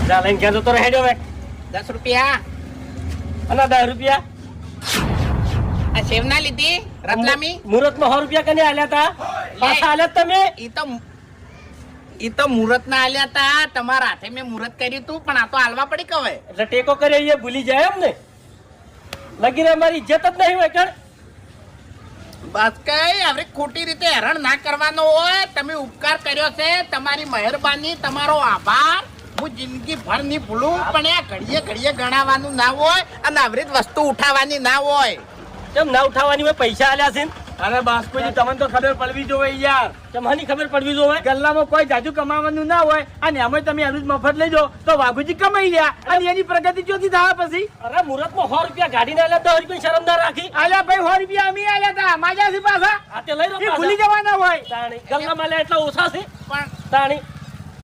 જા લઈને ઘેર જતો રહે હેડ્યો 10 રૂપિયા અને 10 રૂપિયા આ સેવ ના લીધી રતલામી મુહૂર્તમાં 100 રૂપિયા કને આલ્યા તા પાછા આલ્યા તમે ઈ તો મુહૂર્ત ના આલ્યા તા તમારા હાથે મેં મુહૂર્ત કર્યું તું પણ આ તો હાલવા પડી કવે એટલે ટેકો કરે એ ભૂલી જાય એમ ને લગી રે મારી ઇજ્જત જ નહીં હોય કણ બસ કઈ હવે ખોટી રીતે હેરાન ના કરવાનો હોય તમે ઉપકાર કર્યો છે તમારી મહેરબાની તમારો આભાર હું જિંદગી ભર નહીં ભૂલું પણ આ ઘડીએ ઘડીએ ગણાવવાનું ના હોય અને આવી વસ્તુ ઉઠાવવાની ના હોય કેમ ના ઉઠાવવાની હોય પૈસા આલ્યા છે અરે બાસ્કોજી તમને તો ખબર પડવી જોવે યાર તમારી ખબર પડવી જોવે ગલ્લામાં કોઈ જાજુ કમાવાનું ના હોય અને અમે તમે આનું જ મફત લઈ જાઓ તો વાઘુજી કમાઈ રહ્યા અને એની પ્રગતિ ચોથી થાય પછી અરે મુહૂર્તમાં 100 રૂપિયા ગાડીને આલ્યા 10 રૂપિયા શરમદાર રાખી આલ્યા ભાઈ 100 રૂપિયા અમે આલ્યા હતા માજાથી પાછા આ તે લઈ લો એ ભૂલી જવાના હોય તાણી ગલ્લામાં લે એટલા ઓછા છે પણ તાણી